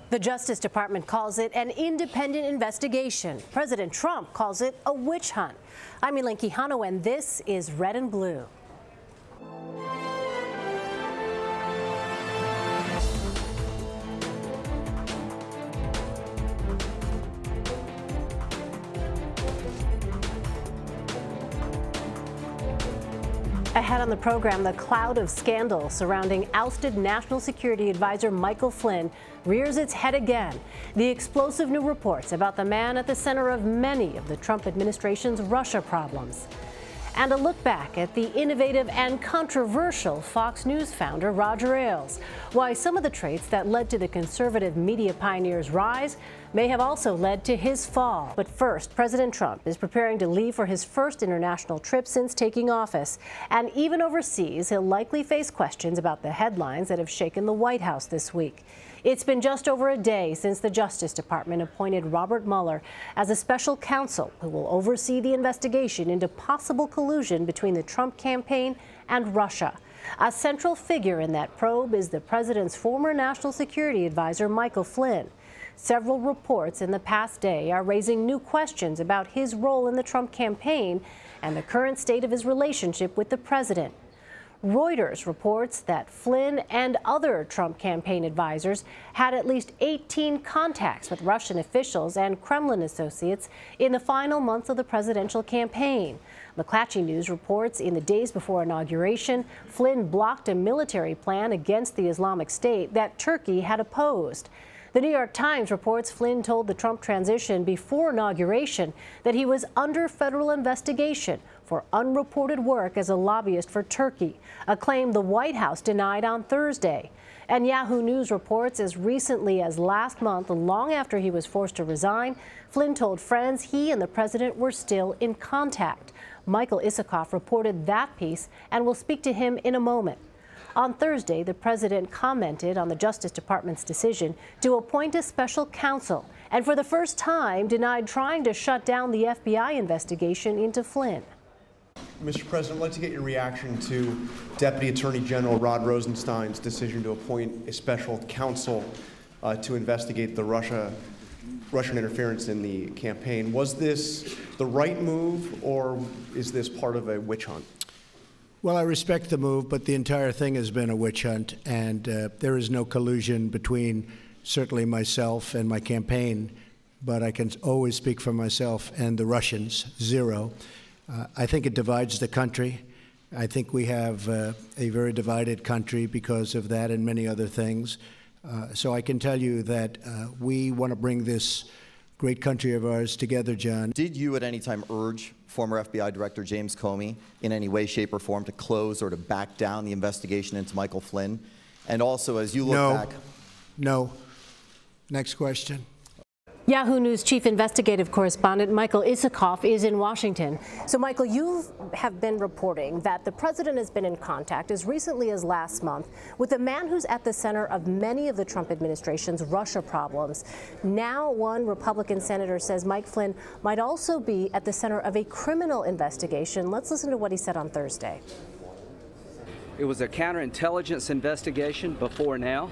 The Justice Department calls it an independent investigation. President Trump calls it a witch hunt. I'm Elaine Quijano, and this is Red and Blue. Ahead on the program, the cloud of scandal surrounding ousted National Security Advisor Michael Flynn rears its head again. The explosive new reports about the man at the center of many of the Trump administration's Russia problems. And a look back at the innovative and controversial Fox News founder Roger Ailes. Why some of the traits that led to the conservative media pioneer's rise may have also led to his fall. But first, President Trump is preparing to leave for his first international trip since taking office. And even overseas, he'll likely face questions about the headlines that have shaken the White House this week. It's been just over a day since the Justice Department appointed Robert Mueller as a special counsel who will oversee the investigation into possible collusion between the Trump campaign and Russia. A central figure in that probe is the president's former national security advisor, Michael Flynn. Several reports in the past day are raising new questions about his role in the Trump campaign and the current state of his relationship with the president. Reuters reports that Flynn and other Trump campaign advisors had at least 18 contacts with Russian officials and Kremlin associates in the final months of the presidential campaign. McClatchy News reports in the days before inauguration, Flynn blocked a military plan against the Islamic State that Turkey had opposed. The New York Times reports Flynn told the Trump transition before inauguration that he was under federal investigation for unreported work as a lobbyist for Turkey, a claim the White House denied on Thursday. And Yahoo News reports as recently as last month, long after he was forced to resign, Flynn told friends he and the president were still in contact. Michael Isikoff reported that piece, and we'll speak to him in a moment. On Thursday, the president commented on the Justice Department's decision to appoint a special counsel and for the first time denied trying to shut down the FBI investigation into Flynn. Mr. President, I'd like to get your reaction to Deputy Attorney General Rod Rosenstein's decision to appoint a special counsel to investigate the Russian interference in the campaign. Was this the right move, or is this part of a witch hunt? Well, I respect the move, but the entire thing has been a witch hunt, and there is no collusion between certainly myself and my campaign, but I can always speak for myself and the Russians, zero. I think it divides the country. I think we have a very divided country because of that and many other things. So I can tell you that we want to bring this great country of ours together, John. Did you at any time urge former FBI Director James Comey in any way, shape, or form to close or to back down the investigation into Michael Flynn? And also, as you look back... No. Next question. Yahoo News chief investigative correspondent Michael Isikoff is in Washington. So, Michael, you have been reporting that the president has been in contact as recently as last month with a man who's at the center of many of the Trump administration's Russia problems. Now, one Republican senator says Mike Flynn might also be at the center of a criminal investigation. Let's listen to what he said on Thursday. It was a counterintelligence investigation before now.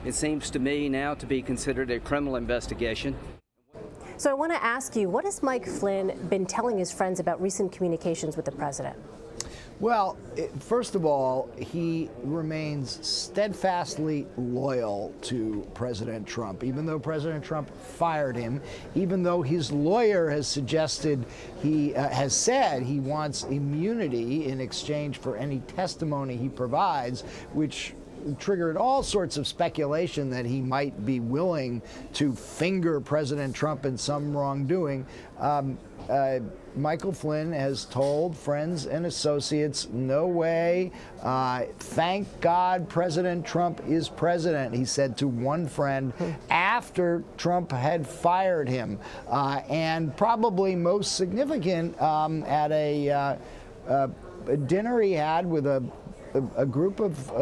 It seems to me now to be considered a criminal investigation. So I want to ask you, what has Mike Flynn been telling his friends about recent communications with the president? Well, first of all, he remains steadfastly loyal to President Trump, even though President Trump fired him, even though his lawyer has suggested has said he wants immunity in exchange for any testimony he provides, which triggered all sorts of speculation that he might be willing to finger President Trump in some wrongdoing. Michael Flynn has told friends and associates, no way, thank God President Trump is president, he said to one friend after Trump had fired him. And probably most significant, at a dinner he had with a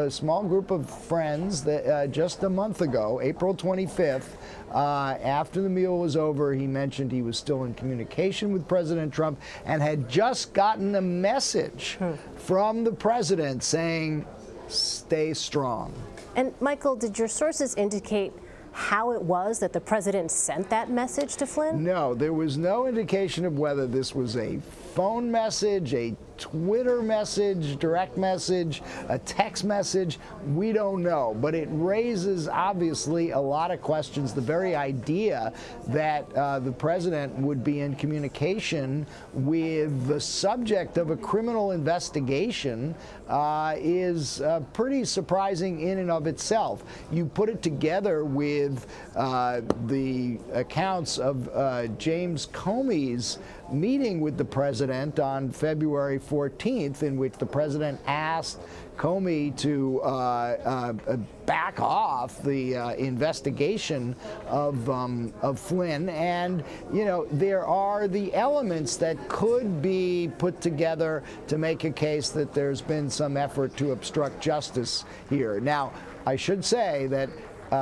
small group of friends that just a month ago, April 25th, after the meal was over, he mentioned he was still in communication with President Trump and had just gotten a message from the president saying, stay strong. And Michael, did your sources indicate how it was that the president sent that message to Flynn? No, there was no indication of whether this was a phone message, a Twitter message, direct message, a text message. We don't know, but it raises obviously a lot of questions. The very idea that the president would be in communication with the subject of a criminal investigation is pretty surprising in and of itself. You put it together with the accounts of James Comey's meeting with the president on February 14th, in which the president asked Comey to back off the investigation of Flynn. And, you know, there are the elements that could be put together to make a case that there's been some effort to obstruct justice here. Now, I should say that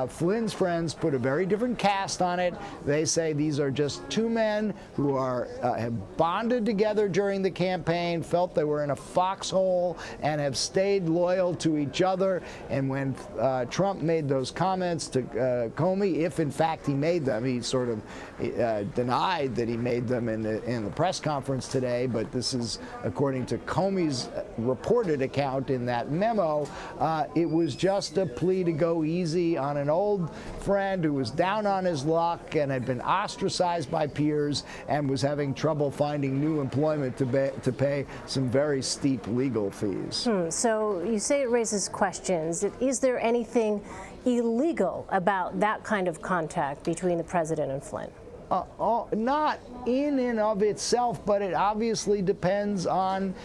Flynn's friends put a very different cast on it. They say these are just two men who are have bonded together during the campaign, felt they were in a foxhole, and have stayed loyal to each other. And when Trump made those comments to Comey, if in fact he made them, he sort of denied that he made them in the press conference today, but this is according to Comey's reported account in that memo. It was just a plea to go easy on an old friend who was down on his luck and had been ostracized by peers and was having trouble finding new employment to pay some very steep legal fees. So you say it raises questions. Is there anything illegal about that kind of contact between the president and Flynn? Not in and of itself, but it obviously depends on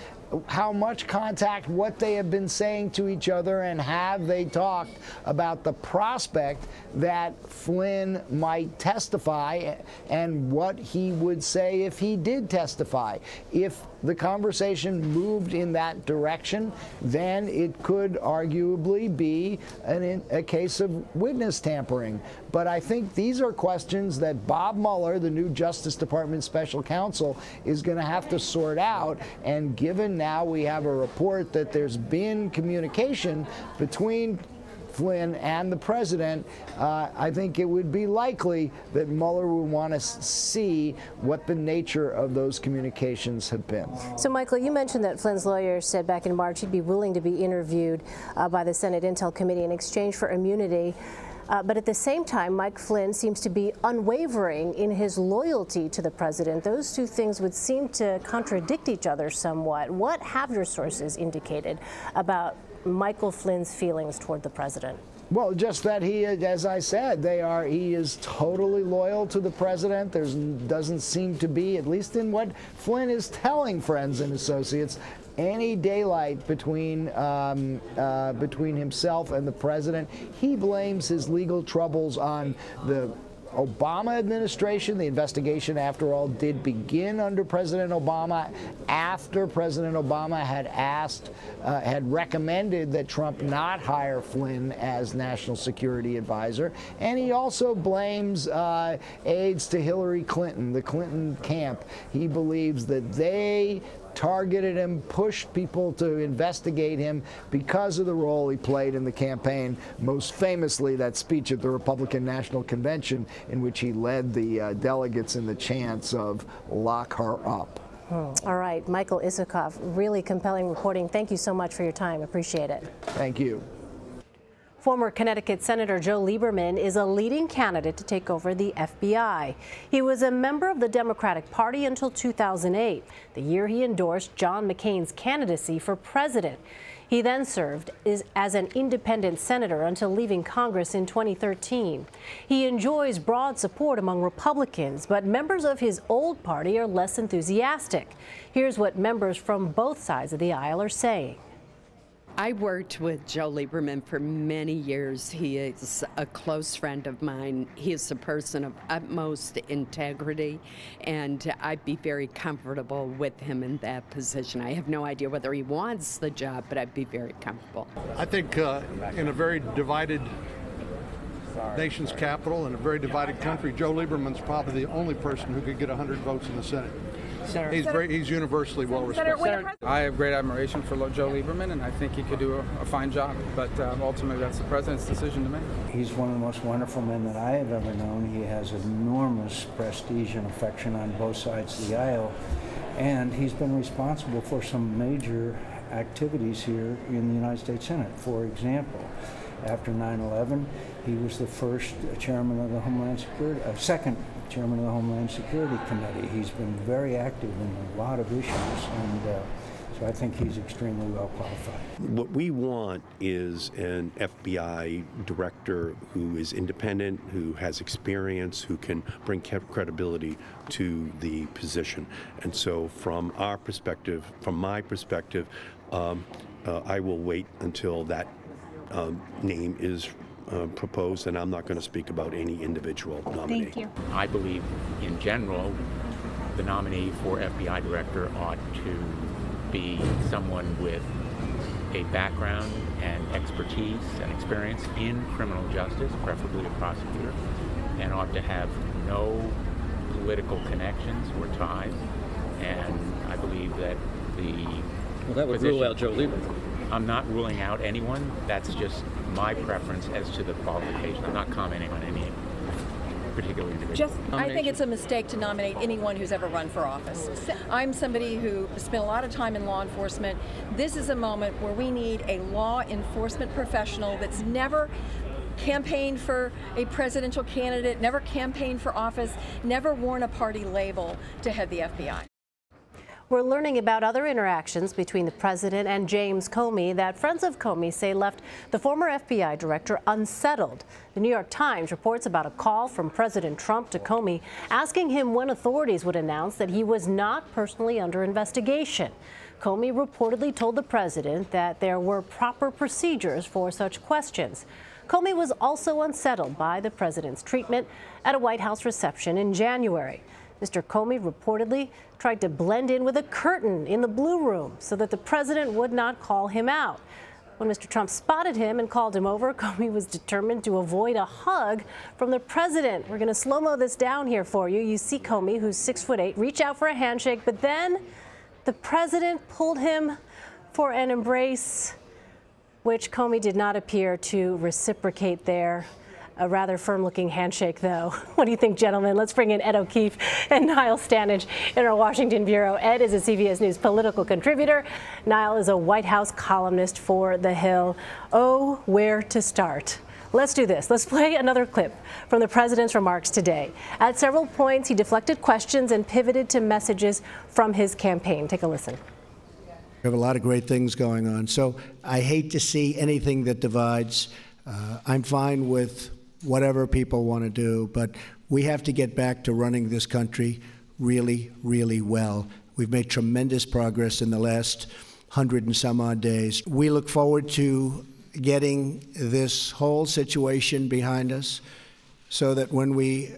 how much contact, what they have been saying to each other, and have they talked about the prospect that Flynn might testify and what he would say if he did testify. If the conversation moved in that direction, then it could arguably be a case of witness tampering. But I think these are questions that Bob Mueller, the new Justice Department special counsel, is going to have to sort out. And given now we have a report that there's been communication between Flynn and the president, I think it would be likely that Mueller would want to see what the nature of those communications have been. So, Michael, you mentioned that Flynn's lawyer said back in March he'd be willing to be interviewed by the Senate Intel Committee in exchange for immunity. But at the same time, Mike Flynn seems to be unwavering in his loyalty to the president. Those two things would seem to contradict each other somewhat. What have your sources indicated about Michael Flynn's feelings toward the president? Well, just that he, as I said, he is totally loyal to the president. There doesn't seem to be, at least in what Flynn is telling friends and associates, any daylight between himself and the president. He blames his legal troubles on the Obama administration. The investigation, after all, did begin under President Obama, after President Obama had recommended that Trump not hire Flynn as national security advisor. And he also blames aides to Hillary Clinton, the Clinton camp. He believes that they targeted him, pushed people to investigate him because of the role he played in the campaign, most famously that speech at the Republican National Convention in which he led the delegates in the chants of "Lock her up." All right, Michael Isikoff, really compelling reporting. Thank you so much for your time. Appreciate it. Thank you. Former Connecticut Senator Joe Lieberman is a leading candidate to take over the FBI. He was a member of the Democratic Party until 2008, the year he endorsed John McCain's candidacy for president. He then served as an independent senator until leaving Congress in 2013. He enjoys broad support among Republicans, but members of his old party are less enthusiastic. Here's what members from both sides of the aisle are saying. I worked with Joe Lieberman for many years. He is a close friend of mine. He is a person of utmost integrity, and I'd be very comfortable with him in that position. I have no idea whether he wants the job, but I'd be very comfortable. I think in a very divided nation's capital and a very divided country, Joe Lieberman's probably the only person who could get 100 votes in the Senate. He's universally well respected. I have great admiration for Joe Lieberman, and I think he could do a fine job. But ultimately, that's the president's decision to make. He's one of the most wonderful men that I have ever known. He has enormous prestige and affection on both sides of the aisle, and he's been responsible for some major activities here in the United States Senate. For example, after 9/11, he was the first chairman of the Homeland Security, second chairman of the Homeland Security Committee. He's been very active in a lot of issues, and so I think he's extremely well qualified. What we want is an FBI director who is independent, who has experience, who can bring credibility to the position. And so from our perspective, from my perspective, I will wait until that name is proposed, and I'm not going to speak about any individual nominee. Thank you. I believe, in general, the nominee for FBI director ought to be someone with a background and expertise and experience in criminal justice, preferably a prosecutor, and ought to have no political connections or ties. And I believe that that would rule out Joe Lieberman. I'm not ruling out anyone. That's just my preference as to the qualification. I'm not commenting on any particular individual. I think it's a mistake to nominate anyone who's ever run for office. I'm somebody who spent a lot of time in law enforcement. This is a moment where we need a law enforcement professional that's never campaigned for a presidential candidate, never campaigned for office, never worn a party label to head the FBI. We're learning about other interactions between the president and James Comey that friends of Comey say left the former FBI director unsettled. The New York Times reports about a call from President Trump to Comey asking him when authorities would announce that he was not personally under investigation. Comey reportedly told the president that there were proper procedures for such questions. Comey was also unsettled by the president's treatment at a White House reception in January. Mr. Comey reportedly tried to blend in with a curtain in the Blue Room so that the president would not call him out. When Mr. Trump spotted him and called him over, Comey was determined to avoid a hug from the president. We're going to slow-mo this down here for you. You see Comey, who's 6'8", reach out for a handshake, but then the president pulled him for an embrace, which Comey did not appear to reciprocate there. A rather firm-looking handshake, though. What do you think, gentlemen? Let's bring in Ed O'Keefe and Niall Stanage in our Washington bureau. Ed is a CBS News political contributor. Niall is a White House columnist for The Hill. Oh, where to start? Let's do this. Let's play another clip from the president's remarks today. At several points, he deflected questions and pivoted to messages from his campaign. Take a listen. We have a lot of great things going on, so I hate to see anything that divides. I'm fine with whatever people want to do, but we have to get back to running this country really, really well. We've made tremendous progress in the last 100 and some odd days. We look forward to getting this whole situation behind us so that when we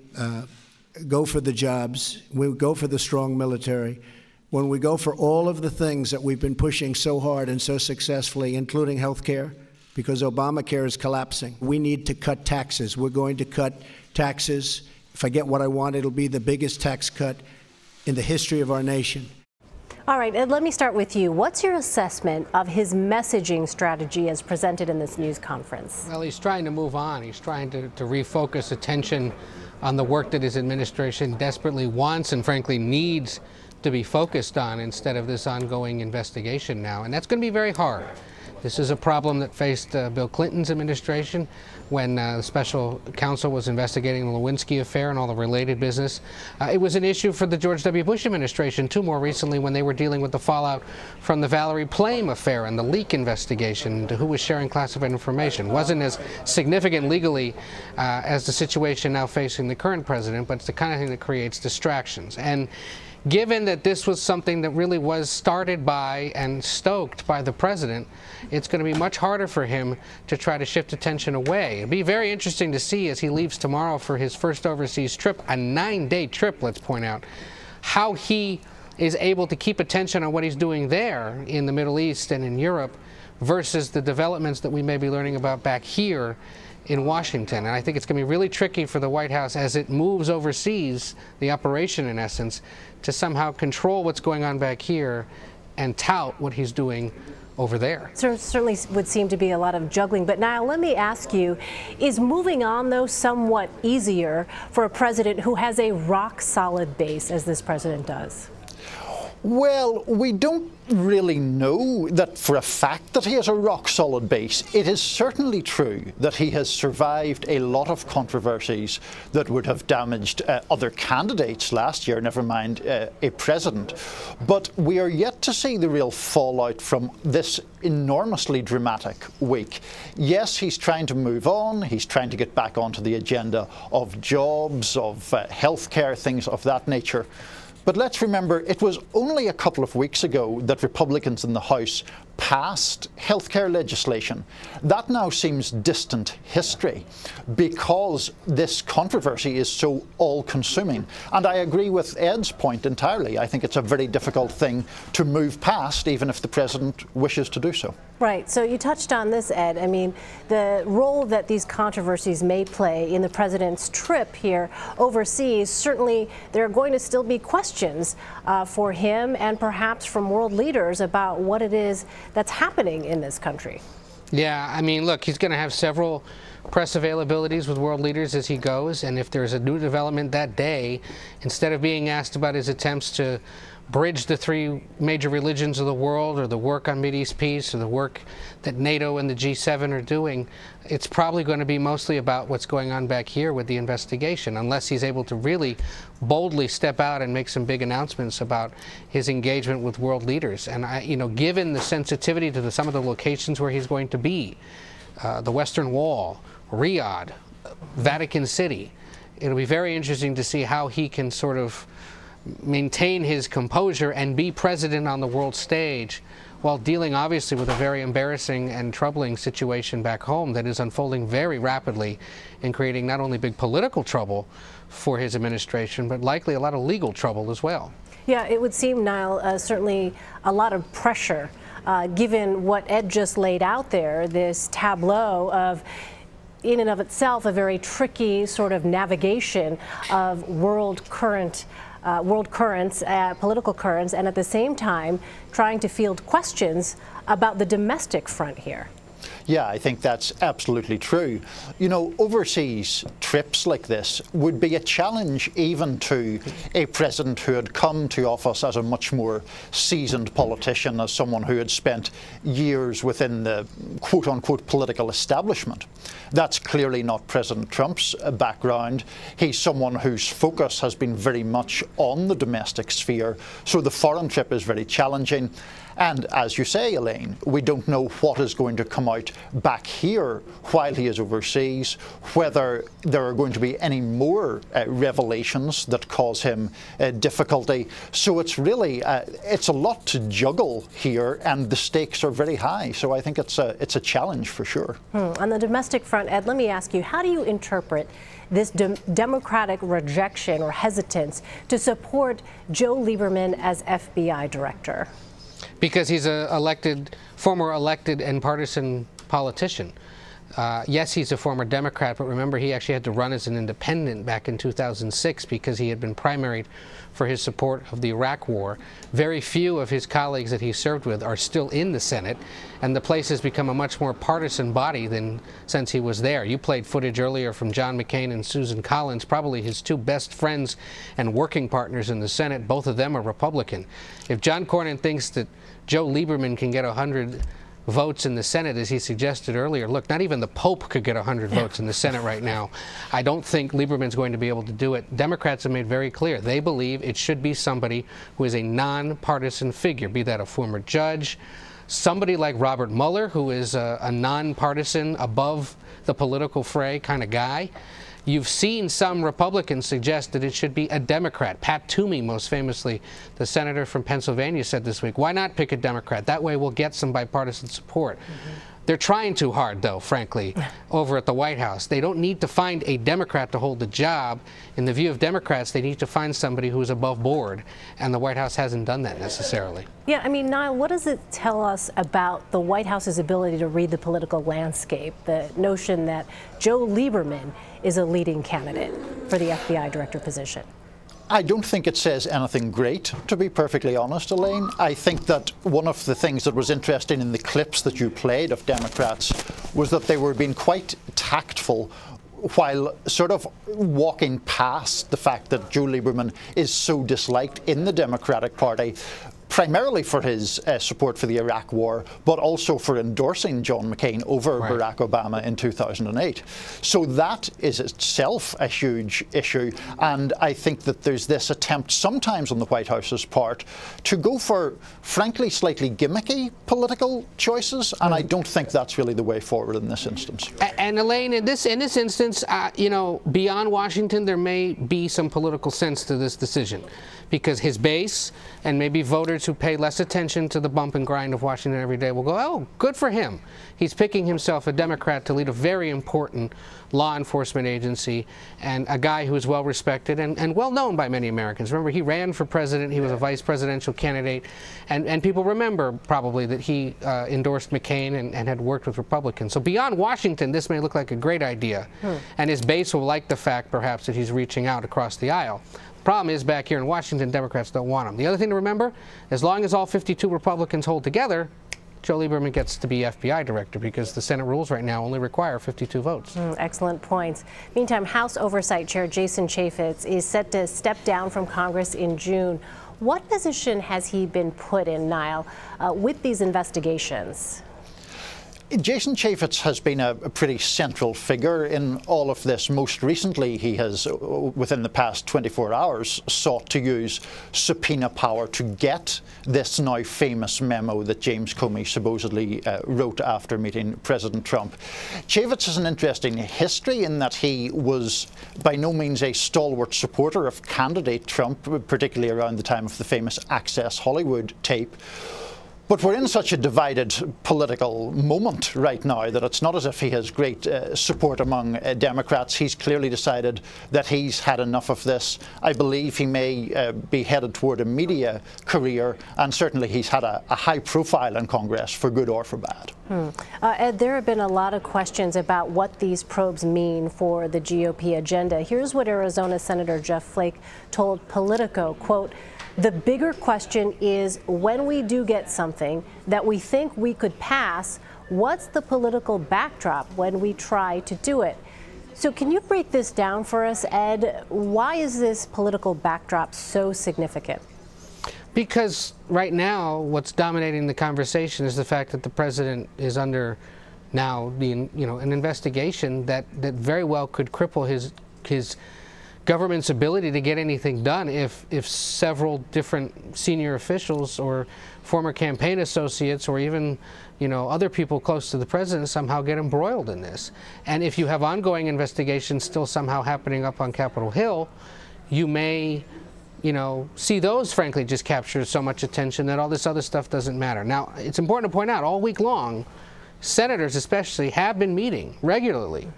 go for the jobs, we go for the strong military, when we go for all of the things that we've been pushing so hard and so successfully, including health care, because Obamacare is collapsing. We need to cut taxes. We're going to cut taxes. If I get what I want, it'll be the biggest tax cut in the history of our nation. All right, Ed, let me start with you. What's your assessment of his messaging strategy as presented in this news conference? Well, he's trying to move on. He's trying to refocus attention on the work that his administration desperately wants and frankly needs to be focused on instead of this ongoing investigation now. And that's going to be very hard. This is a problem that faced Bill Clinton's administration when the special counsel was investigating the Lewinsky affair and all the related business. It was an issue for the George W. Bush administration, too, more recently when they were dealing with the fallout from the Valerie Plame affair and the leak investigation into who was sharing classified information. Wasn't as significant legally as the situation now facing the current president, but it's the kind of thing that creates distractions. And given that this was something that really was started by and stoked by the president, it's going to be much harder for him to try to shift attention away. It'll be very interesting to see as he leaves tomorrow for his first overseas trip, a 9-day trip, let's point out, how he is able to keep attention on what he's doing there in the Middle East and in Europe versus the developments that we may be learning about back here in Washington. And I think it's going to be really tricky for the White House as it moves overseas, the operation in essence, to somehow control what's going on back here and tout what he's doing over there. Certainly would seem to be a lot of juggling. But Niall, let me ask you, is moving on, though, somewhat easier for a president who has a rock-solid base, as this president does? Well, we don't really know that for a fact that he has a rock-solid base. It is certainly true that he has survived a lot of controversies that would have damaged other candidates last year, never mind a president. But we are yet to see the real fallout from this enormously dramatic week. Yes, he's trying to move on. He's trying to get back onto the agenda of jobs, of healthcare, things of that nature. But let's remember, it was only a couple of weeks ago that Republicans in the House passed healthcare legislation. That now seems distant history because this controversy is so all-consuming. And I agree with Ed's point entirely. I think it's a very difficult thing to move past, even if the president wishes to do so. Right. So you touched on this, Ed. I mean, the role that these controversies may play in the president's trip here overseas, certainly there are going to still be questions for him and perhaps from world leaders about what it is that's happening in this country. Yeah, I mean, look, he's going to have several press availabilities with world leaders as he goes, and if there's a new development that day, instead of being asked about his attempts to bridge the three major religions of the world, or the work on Mideast peace, or the work that NATO and the G7 are doing, it's probably going to be mostly about what's going on back here with the investigation, unless he's able to really boldly step out and make some big announcements about his engagement with world leaders. And you know, given the sensitivity to some of the locations where he's going to be, the Western Wall, Riyadh, Vatican City, it'll be very interesting to see how he can sort of maintain his composure and be president on the world stage while dealing obviously with a very embarrassing and troubling situation back home that is unfolding very rapidly and creating not only big political trouble for his administration, but likely a lot of legal trouble as well. Yeah, it would seem, Niall, certainly a lot of pressure given what Ed just laid out there, this tableau of, in and of itself, a very tricky sort of navigation of world currents, political currents, and at the same time trying to field questions about the domestic front here. Yeah, I think that's absolutely true. You know, overseas trips like this would be a challenge even to a president who had come to office as a much more seasoned politician, as someone who had spent years within the quote-unquote political establishment. That's clearly not President Trump's background. He's someone whose focus has been very much on the domestic sphere, so the foreign trip is very challenging. And as you say, Elaine, we don't know what is going to come out back here while he is overseas, whether there are going to be any more revelations that cause him difficulty. So it's really, it's a lot to juggle here, and the stakes are very high. So I think it's a challenge for sure. On the domestic front, Ed, let me ask you, how do you interpret this Democratic rejection or hesitance to support Joe Lieberman as FBI director? Because he's a former elected and partisan politician. Yes, he's a former Democrat, but remember, he actually had to run as an independent back in 2006 because he had been primaried for his support of the Iraq War. Very few of his colleagues that he served with are still in the Senate, and the place has become a much more partisan body than since he was there. You played footage earlier from John McCain and Susan Collins, probably his two best friends and working partners in the Senate. Both of them are Republican. If John Cornyn thinks that Joe Lieberman can get 100 votes in the Senate, as he suggested earlier. Look, not even the Pope could get 100 votes in the Senate right now. I don't think Lieberman's going to be able to do it. Democrats have made very clear they believe it should be somebody who is a nonpartisan figure, be that a former judge, somebody like Robert Mueller, who is a nonpartisan, above the political fray kind of guy. You've seen some Republicans suggest that it should be a Democrat. Pat Toomey, most famously, the senator from Pennsylvania, said this week, why not pick a Democrat? That way we'll get some bipartisan support. They're trying too hard, though, frankly, over at the White House. They don't need to find a Democrat to hold the job. In the view of Democrats, they need to find somebody who is above board, and the White House hasn't done that necessarily. Yeah, I mean, Niall, what does it tell us about the White House's ability to read the political landscape, the notion that Joe Lieberman is a leading candidate for the FBI director position? I don't think it says anything great, to be perfectly honest, Elaine. I think that one of the things that was interesting in the clips that you played of Democrats was that they were being quite tactful while sort of walking past the fact that Joe Lieberman is so disliked in the Democratic Party, primarily for his support for the Iraq War, but also for endorsing John McCain over Barack Obama in 2008. So that is itself a huge issue, and I think that there's this attempt sometimes on the White House's part to go for, frankly, slightly gimmicky political choices, and I don't think that's really the way forward in this instance. And Elaine, in this instance, you know, beyond Washington, there may be some political sense to this decision, because his base and maybe voters who pay less attention to the bump and grind of Washington every day will go, oh, good for him. He's picking himself, a Democrat, to lead a very important law enforcement agency, and a guy who is well respected and well known by many Americans. Remember, he ran for president, he was a vice presidential candidate, and people remember probably that he endorsed McCain and had worked with Republicans. So beyond Washington, this may look like a great idea, and his base will like the fact, perhaps, that he's reaching out across the aisle. Problem is, back here in Washington, Democrats don't want him. The other thing to remember, as long as all 52 Republicans hold together, Joe Lieberman gets to be FBI director, because the Senate rules right now only require 52 votes. Excellent points. Meantime, House Oversight Chair Jason Chaffetz is set to step down from Congress in June. What position has he been put in, Niall, with these investigations? Jason Chaffetz has been a pretty central figure in all of this. Most recently, he has, within the past 24 hours, sought to use subpoena power to get this now famous memo that James Comey supposedly wrote after meeting President Trump. Chaffetz has an interesting history in that he was by no means a stalwart supporter of candidate Trump, particularly around the time of the famous Access Hollywood tape. But we're in such a divided political moment right now that it's not as if he has great support among Democrats. He's clearly decided that he's had enough of this. I believe he may be headed toward a media career, and certainly he's had a high profile in Congress, for good or for bad. Ed, there have been a lot of questions about what these probes mean for the GOP agenda. Here's what Arizona Senator Jeff Flake told Politico, quote, "The bigger question is, when we do get something that we think we could pass, what's the political backdrop when we try to do it?" So can you break this down for us, Ed? Why is this political backdrop so significant? Because right now, what's dominating the conversation is the fact that the president is under now an investigation that very well could cripple his government's ability to get anything done if several different senior officials or former campaign associates or even other people close to the president somehow get embroiled in this. And if you have ongoing investigations still somehow happening up on Capitol Hill, you may see those frankly just capture so much attention that all this other stuff doesn't matter. Now, it's important to point out, all week long, senators especially have been meeting regularly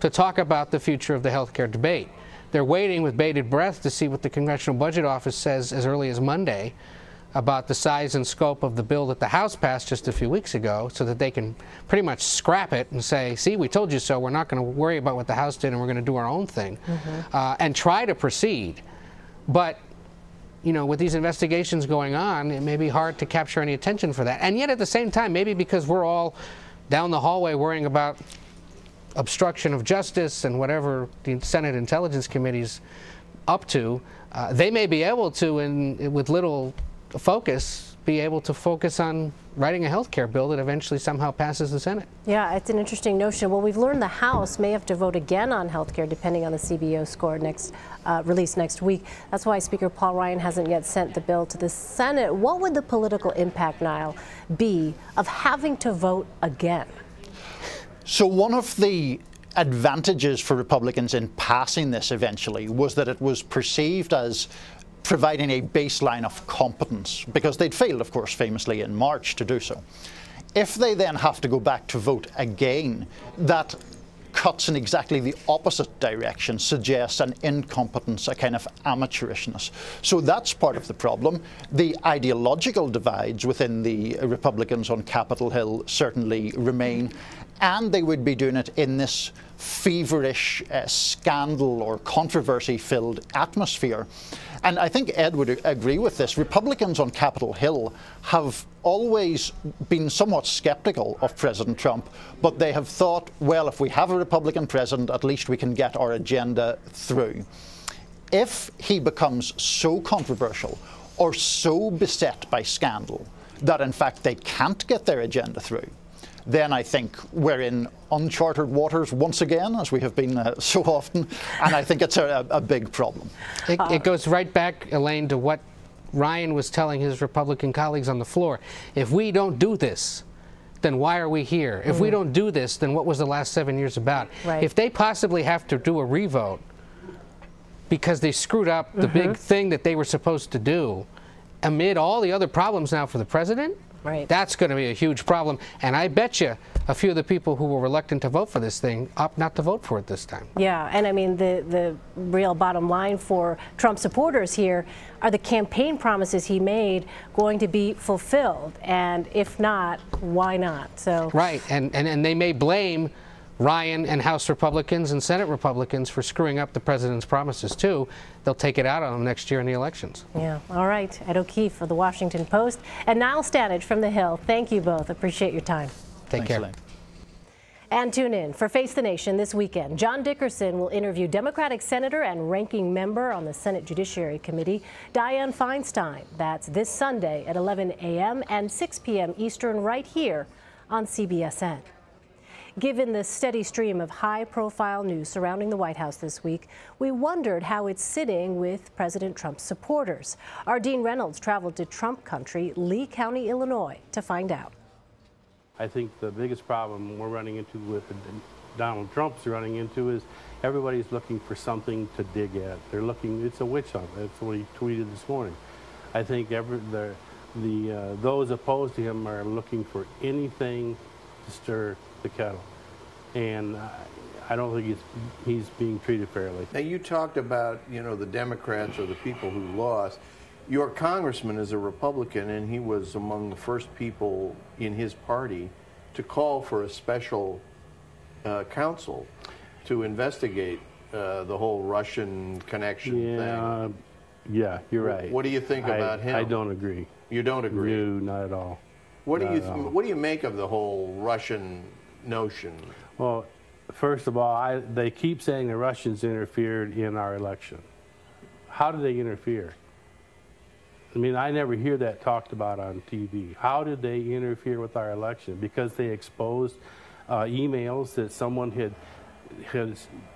to talk about the future of the health care debate. They're waiting with bated breath to see what the Congressional Budget Office says as early as Monday about the size and scope of the bill that the House passed just a few weeks ago, so that they can pretty much scrap it and say, see, we told you so, we're not going to worry about what the House did and we're going to do our own thing, and try to proceed. But with these investigations going on, it may be hard to capture any attention for that. And yet at the same time, maybe because we're all down the hallway worrying about obstruction of justice and whatever the Senate Intelligence Committee's up to, they may be able to, with little focus, be able to focus on writing a health care bill that eventually somehow passes the Senate. Yeah, it's an interesting notion. Well, we've learned the House may have to vote again on health care depending on the CBO score released next week. That's why Speaker Paul Ryan hasn't yet sent the bill to the Senate. What would the political impact, Niall, be of having to vote again? So one of the advantages for Republicans in passing this eventually was that it was perceived as providing a baseline of competence, because they'd failed, of course, famously in March to do so. If they then have to go back to vote again, that cuts in exactly the opposite direction, suggests an incompetence, a kind of amateurishness. So that's part of the problem. The ideological divides within the Republicans on Capitol Hill certainly remain, and they would be doing it in this feverish scandal or controversy-filled atmosphere. And I think Ed would agree with this. Republicans on Capitol Hill have always been somewhat skeptical of President Trump, but they have thought, well, if we have a Republican president, at least we can get our agenda through. If he becomes so controversial or so beset by scandal that, in fact, they can't get their agenda through, then I think we're in uncharted waters once again, as we have been so often, and I think it's a big problem. It goes right back, Elaine, to what Ryan was telling his Republican colleagues on the floor. If we don't do this, then why are we here? If we don't do this, then what was the last 7 years about? Right. If they possibly have to do a revote because they screwed up the big thing that they were supposed to do, amid all the other problems now for the president, right, that's going to be a huge problem. And I bet you a few of the people who were reluctant to vote for this thing opt not to vote for it this time. Yeah, and I mean, the real bottom line for Trump supporters here, are the campaign promises he made going to be fulfilled? And if not, why not? So right, and they may blame Ryan and House Republicans and Senate Republicans for screwing up the president's promises too. They'll take it out on them next year in the elections. Yeah, all right. Ed O'Keefe of the Washington Post and Niall Stanage from The Hill. Thank you both. Appreciate your time. Take care. Elaine. And tune in for Face the Nation this weekend. John Dickerson will interview Democratic Senator and ranking member on the Senate Judiciary Committee, Dianne Feinstein. That's this Sunday at 11 a.m. and 6 p.m. Eastern right here on CBSN. Given the steady stream of high-profile news surrounding the White House this week, we wondered how it's sitting with President Trump's supporters. Our Dean Reynolds traveled to Trump country, Lee County, Illinois, to find out. I think the biggest problem we're running into with Donald Trump's running into is everybody's looking for something to dig at. They're looking, it's a witch hunt. That's what he tweeted this morning. I think those opposed to him are looking for anything to stir the kettle. And I don't think he's being treated fairly. Now, you talked about, the Democrats or the people who lost. Your congressman is a Republican, and he was among the first people in his party to call for a special counsel to investigate the whole Russian connection thing. Yeah, you're right. What do you think about him? I don't agree. You don't agree? No, not at all. What do you make of the whole Russian notion? Well, first of all, they keep saying the Russians interfered in our election. How did they interfere? I mean, I never hear that talked about on TV. How did they interfere with our election? Because they exposed emails that someone had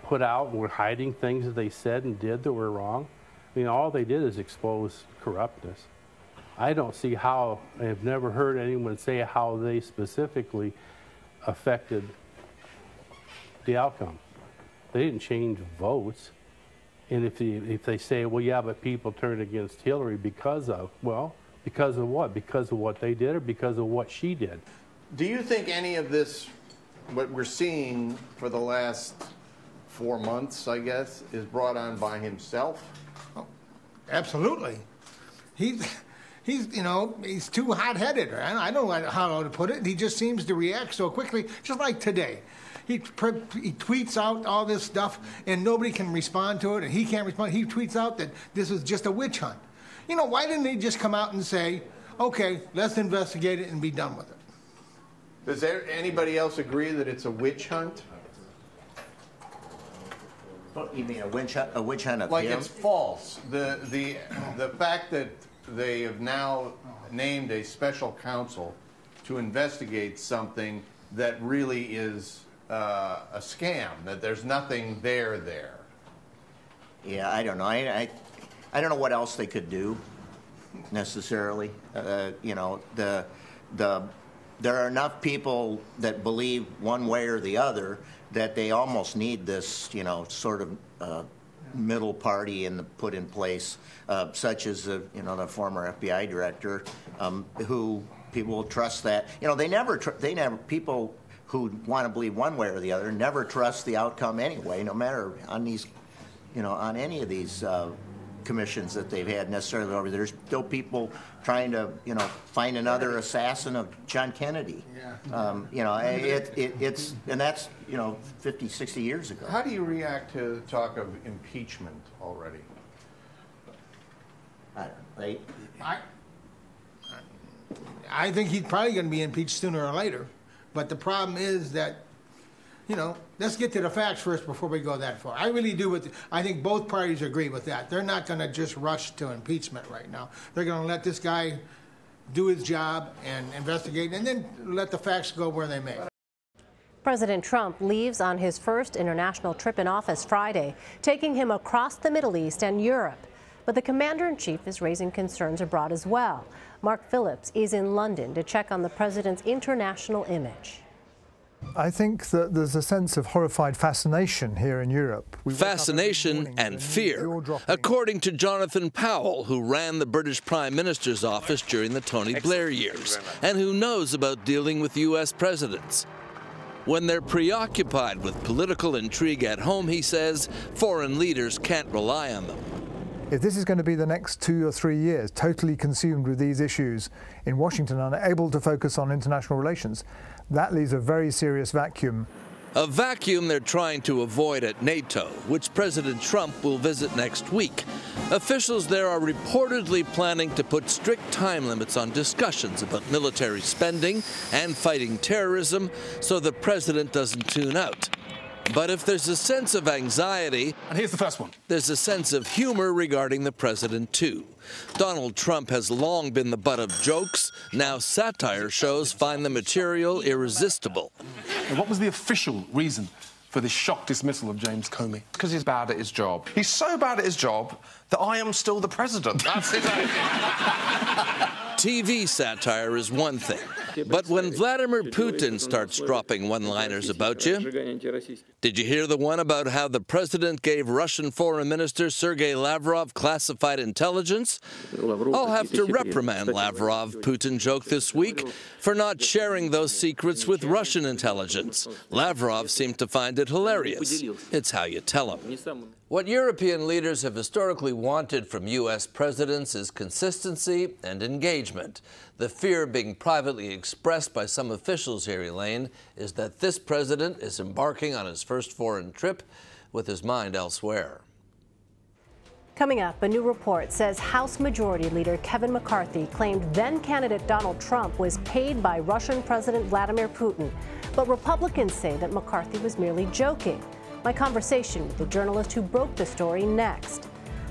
put out and were hiding things that they said and did that were wrong? I mean, all they did is expose corruptness. I don't see how, I've never heard anyone say how they specifically affected the outcome. They didn't change votes. And if they say, well, yeah, but people turned against Hillary because of, well, because of what? Because of what they did or because of what she did? Do you think any of this, what we're seeing for the last 4 months, I guess, is brought on by himself? Oh, absolutely. He's too hot-headed. I don't know how to put it. He just seems to react so quickly, just like today. He tweets out all this stuff, and nobody can respond to it, and he can't respond. He tweets out that this is just a witch hunt. Why didn't they just come out and say, okay, let's investigate it and be done with it? Does anybody else agree that it's a witch hunt? What, you mean a witch hunt of like him? It's false. The fact that they have now named a special counsel to investigate something that really is a scam, that there's nothing there. Yeah, I don't know. I don't know what else they could do necessarily. There are enough people that believe one way or the other that they almost need this, sort of middle party put in place, such as the former FBI director, who People will trust that. You know, they never people who want to believe one way or the other never trust the outcome anyway, no matter on these, you know, on any of these commissions that they've had necessarily over there. There's still people trying to, you know, find another assassin of John Kennedy. Yeah. You know, it's, and that's, you know, 50, 60 years ago. How do you react to the talk of impeachment already? I think he's probably going to be impeached sooner or later. But the problem is that, you know, let's get to the facts first before we go that far. I really do. I think both parties agree with that. They're not going to just rush to impeachment right now. They're going to let this guy do his job and investigate, and then let the facts go where they may. President Trump leaves on his first international trip in office Friday, taking him across the Middle East and Europe. But the commander-in-chief is raising concerns abroad as well. Mark Phillips is in London to check on the president's international image. I think that there's a sense of horrified fascination here in Europe. Fascination and fear, according to Jonathan Powell, who ran the British Prime Minister's office during the Tony Blair years, and who knows about dealing with U.S. presidents. When they're preoccupied with political intrigue at home, he says, foreign leaders can't rely on them. If this is going to be the next 2 or 3 years, totally consumed with these issues in Washington, unable to focus on international relations, that leaves a very serious vacuum. A vacuum they're trying to avoid at NATO, which President Trump will visit next week. Officials there are reportedly planning to put strict time limits on discussions about military spending and fighting terrorism so the president doesn't tune out. But if there's a sense of anxiety, and here's the first one, there's a sense of humor regarding the president, too. Donald Trump has long been the butt of jokes. Now satire shows find the material irresistible. And what was the official reason for this shock dismissal of James Comey? Because he's bad at his job. He's so bad at his job that I am still the president. That's it. TV satire is one thing, but when Vladimir Putin starts dropping one-liners about you, did you hear the one about how the president gave Russian Foreign Minister Sergei Lavrov classified intelligence? I'll have to reprimand Lavrov, Putin joked this week, for not sharing those secrets with Russian intelligence. Lavrov seemed to find it hilarious. It's how you tell him. What European leaders have historically wanted from U.S. presidents is consistency and engagement. The fear being privately expressed by some officials here, Elaine, is that this president is embarking on his first foreign trip with his mind elsewhere. Coming up, a new report says House Majority Leader Kevin McCarthy claimed then-candidate Donald Trump was paid by Russian President Vladimir Putin. But Republicans say that McCarthy was merely joking. My conversation with the journalist who broke the story next.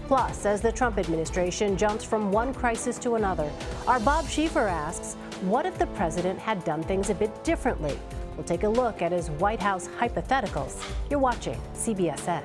Plus, as the Trump administration jumps from one crisis to another, our Bob Schieffer asks, what if the president had done things a bit differently? We'll take a look at his White House hypotheticals. You're watching CBSN.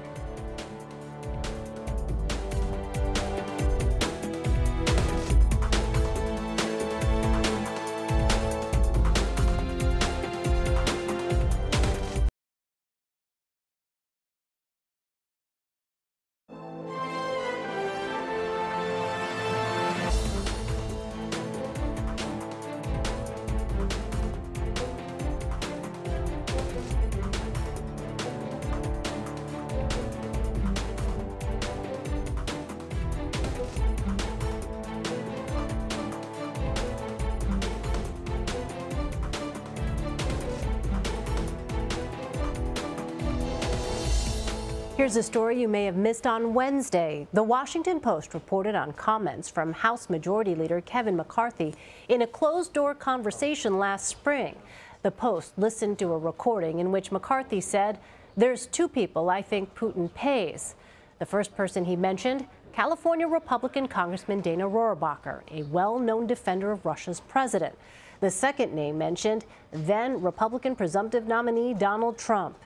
Here's a story you may have missed on Wednesday. The Washington Post reported on comments from House Majority Leader Kevin McCarthy in a closed-door conversation last spring. The Post listened to a recording in which McCarthy said, "There's two people I think Putin pays." The first person he mentioned, California Republican Congressman Dana Rohrabacher, a well-known defender of Russia's president. The second name mentioned, then Republican presumptive nominee Donald Trump.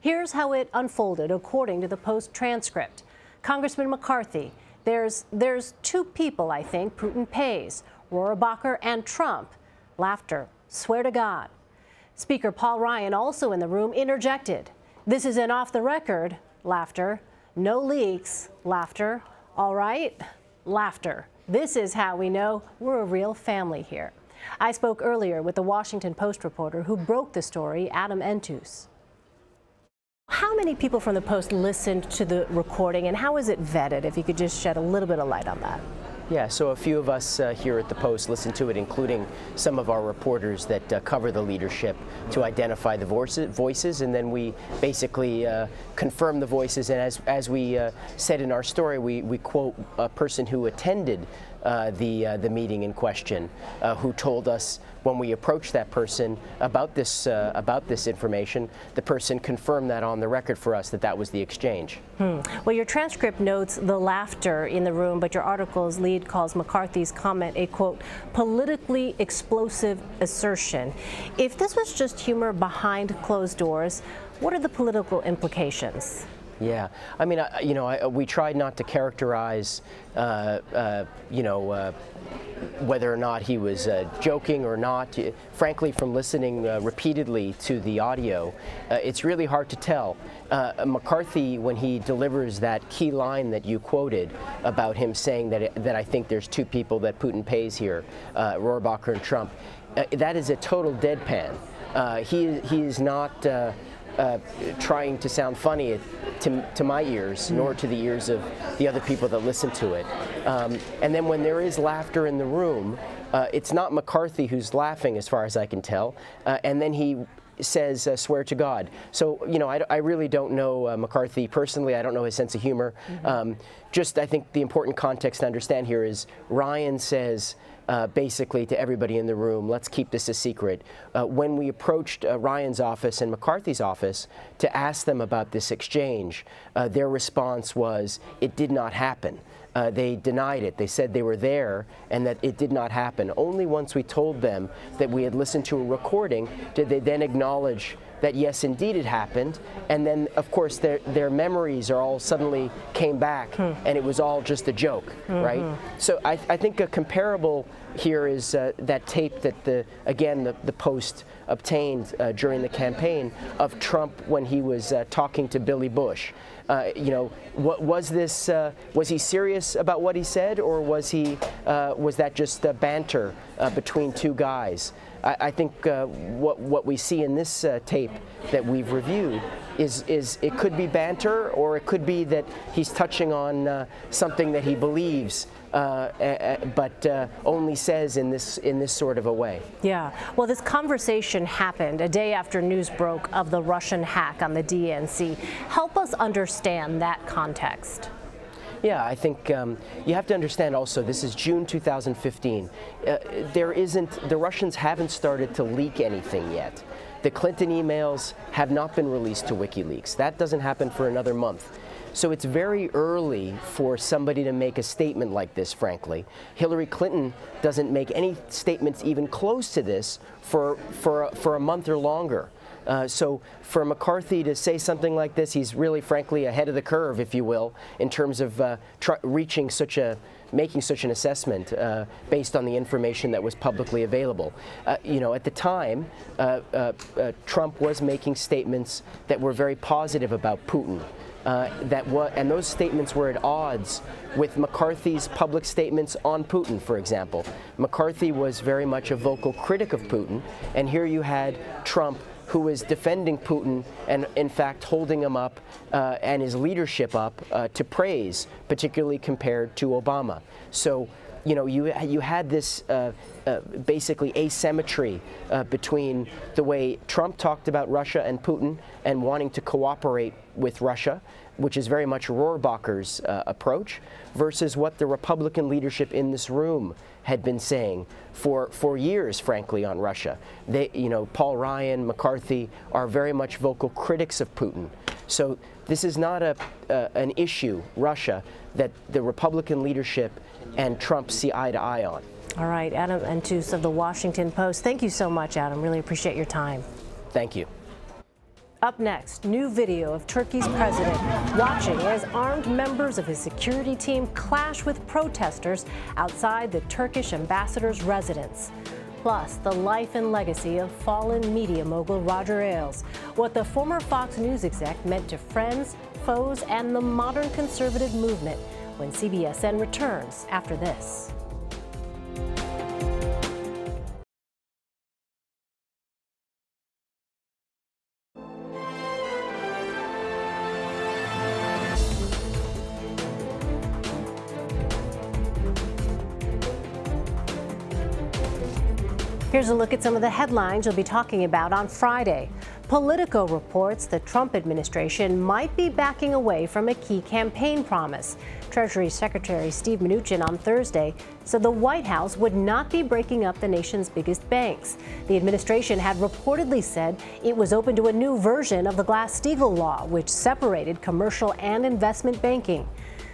Here's how it unfolded according to the Post transcript. Congressman McCarthy, there's two people I think Putin pays, Rohrabacher and Trump. Laughter. Swear to God. Speaker Paul Ryan, also in the room, interjected. This is an off the record. Laughter. No leaks. Laughter. All right. Laughter. This is how we know we're a real family here. I spoke earlier with the Washington Post reporter who broke the story, Adam Entus. How many people from the Post listened to the recording, and how is it vetted? If you could just shed a little bit of light on that. Yeah, so a few of us here at the Post listened to it, including some of our reporters that cover the leadership, to identify the voices, and then we basically confirm the voices. And as we said in our story, we quote a person who attended the meeting in question, who told us when we approached that person about this information, the person confirmed that on the record for us that was the exchange. Well, your transcript notes the laughter in the room, but your article's lead calls McCarthy's comment a, quote, politically explosive assertion. If this was just humor behind closed doors, what are the political implications? Yeah, I mean, we tried not to characterize, whether or not he was joking or not. Frankly, from listening repeatedly to the audio, it's really hard to tell. McCarthy, when he delivers that key line that you quoted about him saying that I think there's two people that Putin pays here, Rohrabacher and Trump, that is a total deadpan. He is not trying to sound funny to my ears, nor to the ears of the other people that listen to it. And then when there is laughter in the room, it's not McCarthy who's laughing, as far as I can tell. And then he says, swear to God. So, I really don't know McCarthy personally. I don't know his sense of humor. Just, I think the important context to understand here is Ryan says, basically to everybody in the room, let's keep this a secret. When we approached Ryan's office and McCarthy's office to ask them about this exchange, their response was, it did not happen. They denied it. They said they were there and that it did not happen. Only once we told them that we had listened to a recording did they then acknowledge that yes, indeed it happened. And then, of course, their memories are all suddenly came back and it was all just a joke, right? So I think a comparable here is that tape that the Post obtained during the campaign of Trump when he was talking to Billy Bush. What was this? Was he serious about what he said, or was that just banter between two guys? I think what we see in this tape that we've reviewed is it could be banter, or it could be that he's touching on something that he believes, but only says in this sort of a way. Yeah. Well, this conversation happened a day after news broke of the Russian hack on the DNC. Help us understand that context. Yeah, I think you have to understand also, this is June 2015. The Russians haven't started to leak anything yet. The Clinton emails have not been released to WikiLeaks. That doesn't happen for another month. So it's very early for somebody to make a statement like this, frankly. Hillary Clinton doesn't make any statements even close to this for a month or longer. So for McCarthy to say something like this, he's really, frankly, ahead of the curve, if you will, in terms of making such an assessment based on the information that was publicly available. At the time, Trump was making statements that were very positive about Putin. And those statements were at odds with McCarthy's public statements on Putin, for example. McCarthy was very much a vocal critic of Putin, and here you had Trump, who was defending Putin and, in fact, holding him up and his leadership up to praise, particularly compared to Obama. So, you had this basically asymmetry between the way Trump talked about Russia and Putin and wanting to cooperate with Russia, which is very much Rohrabacher's approach, versus what the Republican leadership in this room had been saying for years, frankly, on Russia. Paul Ryan, McCarthy are very much vocal critics of Putin. So this is not an issue, Russia, that the Republican leadership and Trump see eye to eye on. All right, Adam Entus of the Washington Post. Thank you so much, Adam. Really appreciate your time. Thank you. Up next, new video of Turkey's president watching as armed members of his security team clash with protesters outside the Turkish ambassador's residence. Plus, the life and legacy of fallen media mogul Roger Ailes, what the former Fox News exec meant to friends, foes, and the modern conservative movement when CBSN returns after this. Here's a look at some of the headlines you'll be talking about on Friday. Politico reports the Trump administration might be backing away from a key campaign promise. Treasury Secretary Steve Mnuchin on Thursday said the White House would not be breaking up the nation's biggest banks. The administration had reportedly said it was open to a new version of the Glass-Steagall law, which separated commercial and investment banking.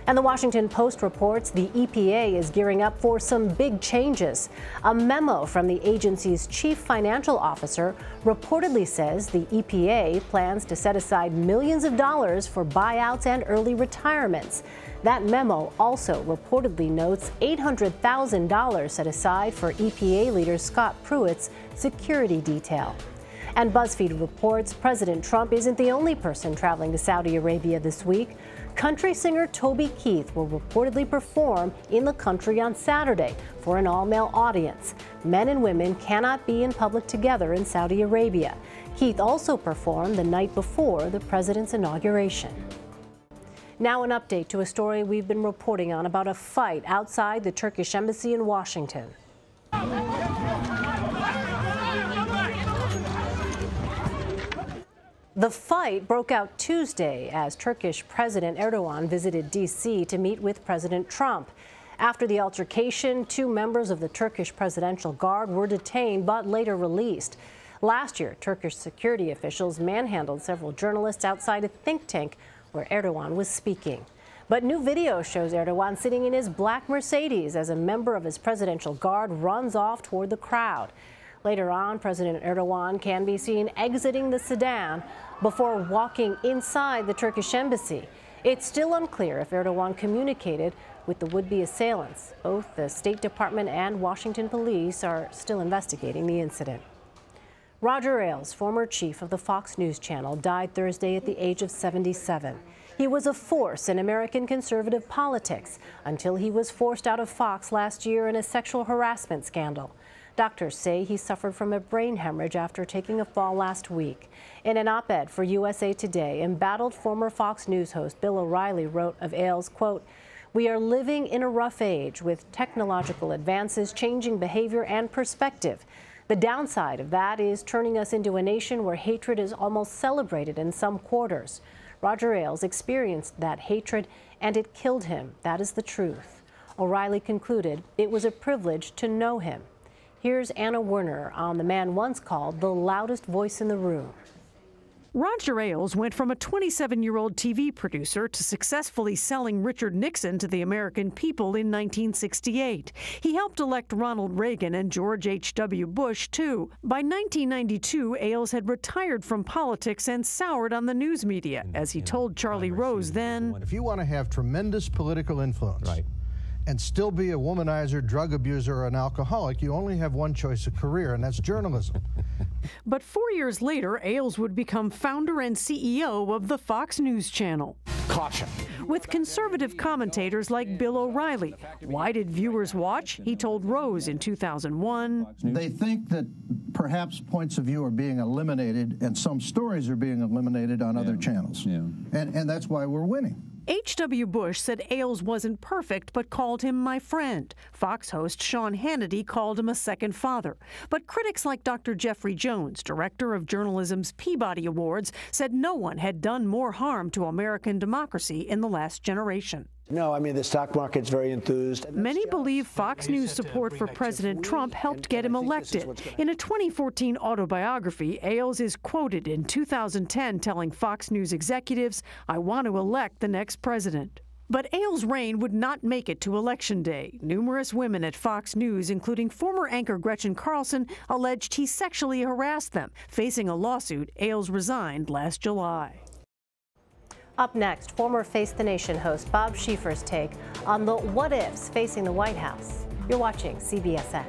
And the Washington Post reports the EPA is gearing up for some big changes. A memo from the agency's chief financial officer reportedly says the EPA plans to set aside millions of dollars for buyouts and early retirements. That memo also reportedly notes $800,000 set aside for EPA leader Scott Pruitt's security detail. And BuzzFeed reports President Trump isn't the only person traveling to Saudi Arabia this week. Country singer Toby Keith will reportedly perform in the country on Saturday for an all-male audience. Men and women cannot be in public together in Saudi Arabia. Keith also performed the night before the president's inauguration. Now an update to a story we've been reporting on about a fight outside the Turkish embassy in Washington. The fight broke out Tuesday as Turkish President Erdogan visited D.C. to meet with President Trump. After the altercation, 2 members of the Turkish Presidential Guard were detained but later released. Last year, Turkish security officials manhandled several journalists outside a think tank where Erdogan was speaking. But new video shows Erdogan sitting in his black Mercedes as a member of his Presidential Guard runs off toward the crowd. Later on, President Erdogan can be seen exiting the sedan before walking inside the Turkish embassy. It's still unclear if Erdogan communicated with the would-be assailants. Both the State Department and Washington police are still investigating the incident. Roger Ailes, former chief of the Fox News Channel, died Thursday at the age of 77. He was a force in American conservative politics until he was forced out of Fox last year in a sexual harassment scandal. Doctors say he suffered from a brain hemorrhage after taking a fall last week. In an op-ed for USA Today, embattled former Fox News host Bill O'Reilly wrote of Ailes, quote, "We are living in a rough age with technological advances changing behavior and perspective. The downside of that is turning us into a nation where hatred is almost celebrated in some quarters. Roger Ailes experienced that hatred and it killed him. That is the truth." O'Reilly concluded it was a privilege to know him. Here's Anna Werner on the man once called the loudest voice in the room. Roger Ailes went from a 27-year-old TV producer to successfully selling Richard Nixon to the American people in 1968. He helped elect Ronald Reagan and George H.W. Bush, too. By 1992, Ailes had retired from politics and soured on the news media, as he told Charlie Rose then, "If you want to have tremendous political influence, and still be a womanizer, drug abuser, or an alcoholic, you only have one choice of career, and that's journalism." But 4 years later, Ailes would become founder and CEO of the Fox News Channel. Caution. With conservative commentators like Bill O'Reilly. Why did viewers watch? He told Rose in 2001. They think that perhaps points of view are being eliminated and some stories are being eliminated on other channels. And that's why we're winning. H.W. Bush said Ailes wasn't perfect, but called him my friend. Fox host Sean Hannity called him a second father. But critics like Dr. Jeffrey Jones, director of journalism's Peabody Awards, said no one had done more harm to American democracy in the last generation. No, I mean, the stock market's very enthused. Many believe Fox News support for President Trump helped get him elected. In a 2014 autobiography, Ailes is quoted in 2010 telling Fox News executives, "I want to elect the next president." But Ailes' reign would not make it to Election Day. Numerous women at Fox News, including former anchor Gretchen Carlson, alleged he sexually harassed them. Facing a lawsuit, Ailes resigned last July. Up next, former Face the Nation host Bob Schieffer's take on the what-ifs facing the White House. You're watching CBSN.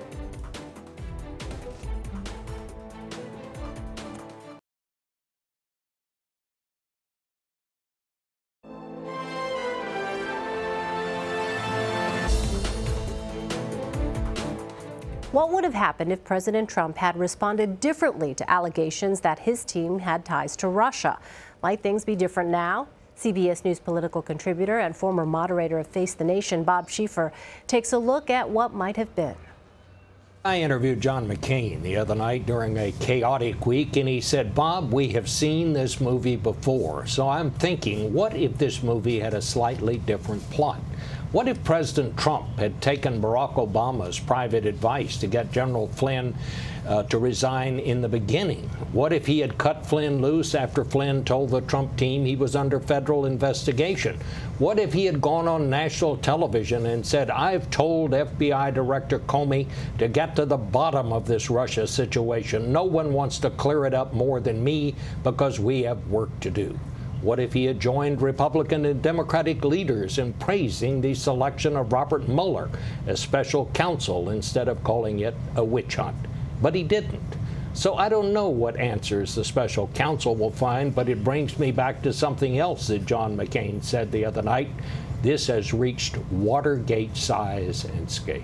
What would have happened if President Trump had responded differently to allegations that his team had ties to Russia? Might things be different now? CBS News political contributor and former moderator of Face the Nation, Bob Schieffer, takes a look at what might have been. I interviewed John McCain the other night during a chaotic week, and he said, Bob, we have seen this movie before. So I'm thinking, what if this movie had a slightly different plot? What if President Trump had taken Barack Obama's private advice to get General Flynn to resign in the beginning? What if he had cut Flynn loose after Flynn told the Trump team he was under federal investigation? What if he had gone on national television and said, I've told FBI Director Comey to get to the bottom of this Russia situation. No one wants to clear it up more than me because we have work to do. What if he had joined Republican and Democratic leaders in praising the selection of Robert Mueller as special counsel instead of calling it a witch hunt? But he didn't. So I don't know what answers the special counsel will find, but it brings me back to something else that John McCain said the other night. This has reached Watergate size and scale.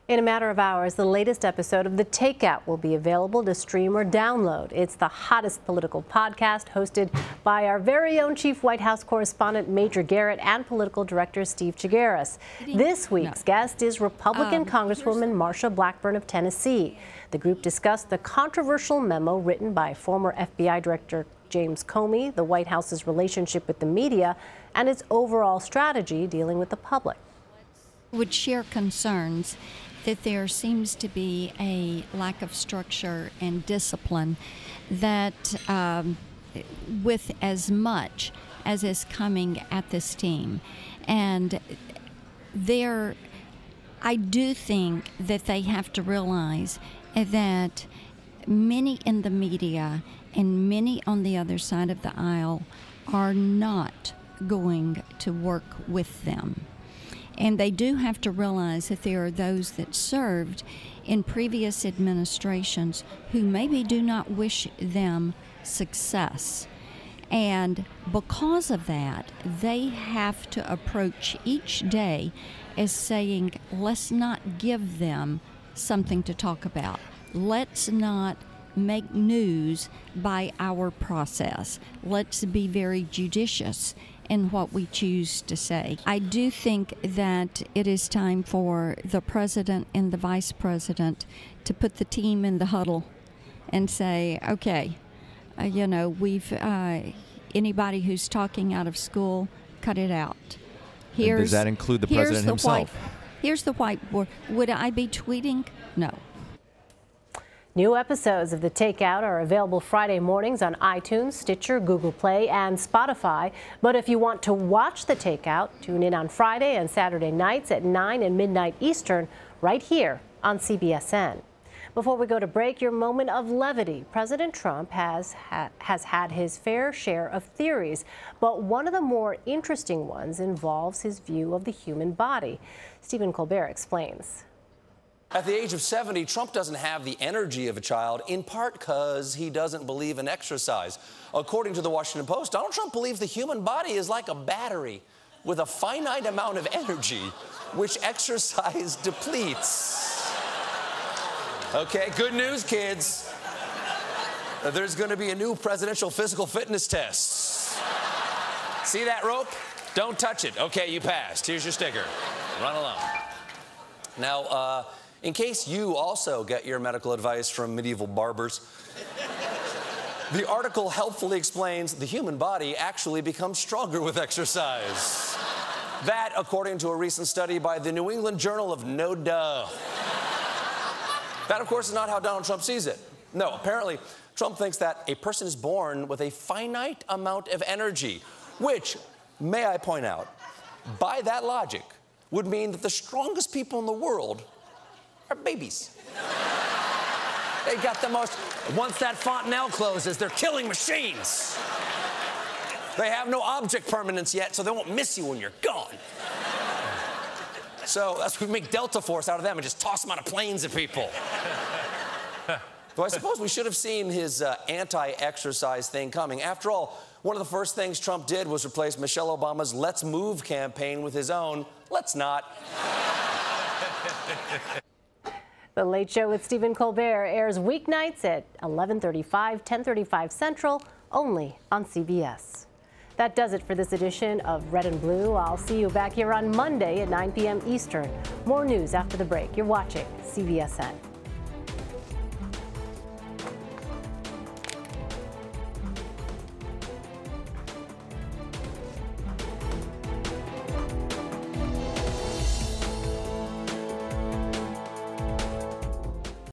In a matter of hours, the latest episode of The Takeout will be available to stream or download. It's the hottest political podcast hosted by our very own chief White House correspondent Major Garrett and political director Steve Chigueras. This week's guest is Republican Congresswoman Marsha Blackburn of Tennessee. The group discussed the controversial memo written by former FBI Director James Comey, the White House's relationship with the media, and its overall strategy dealing with the public. Would share concerns that there seems to be a lack of structure and discipline that with as much as is coming at this team. And I do think that they have to realize that many in the media and many on the other side of the aisle are not going to work with them. And they do have to realize that there are those that served in previous administrations who maybe do not wish them success. And because of that, they have to approach each day as saying, let's not give them something to talk about. Let's not make news by our process. Let's be very judicious in what we choose to say. I do think that it is time for the president and the vice president to put the team in the huddle and say, okay, we've anybody who's talking out of school, cut it out. Does that include the president himself? Here's the whiteboard. Would I be tweeting? No. New episodes of The Takeout are available Friday mornings on iTunes, Stitcher, Google Play, and Spotify. But if you want to watch The Takeout, tune in on Friday and Saturday nights at 9 and midnight Eastern, right here on CBSN. Before we go to break, your moment of levity. President Trump has had his fair share of theories, but one of the more interesting ones involves his view of the human body. Stephen Colbert explains. At the age of 70, Trump doesn't have the energy of a child, in part because he doesn't believe in exercise. According to the Washington Post, Donald Trump believes the human body is like a battery with a finite amount of energy, which exercise depletes. Okay, good news, kids. There's going to be a new presidential physical fitness test. See that rope? Don't touch it. Okay, you passed. Here's your sticker. Run along. Now, in case you also get your medical advice from medieval barbers, the article helpfully explains the human body actually becomes stronger with exercise. That, according to a recent study by the New England Journal of No Duh. That, of course, is not how Donald Trump sees it. No, apparently, Trump thinks that a person is born with a finite amount of energy, which, may I point out, by that logic, would mean that the strongest people in the world are babies. They got the most. Once that fontanelle closes, they're killing machines. They have no object permanence yet, so they won't miss you when you're gone. So that's we make Delta Force out of them and just toss them out of planes at people. Though I suppose we should have seen his anti-exercise thing coming. After all, one of the first things Trump did was replace Michelle Obama's Let's Move campaign with his own Let's Not. The Late Show with Stephen Colbert airs weeknights at 11:35, 10:35 Central, only on CBS. That does it for this edition of Red and Blue. I'll see you back here on Monday at 9 p.m. Eastern. More news after the break. You're watching CBSN.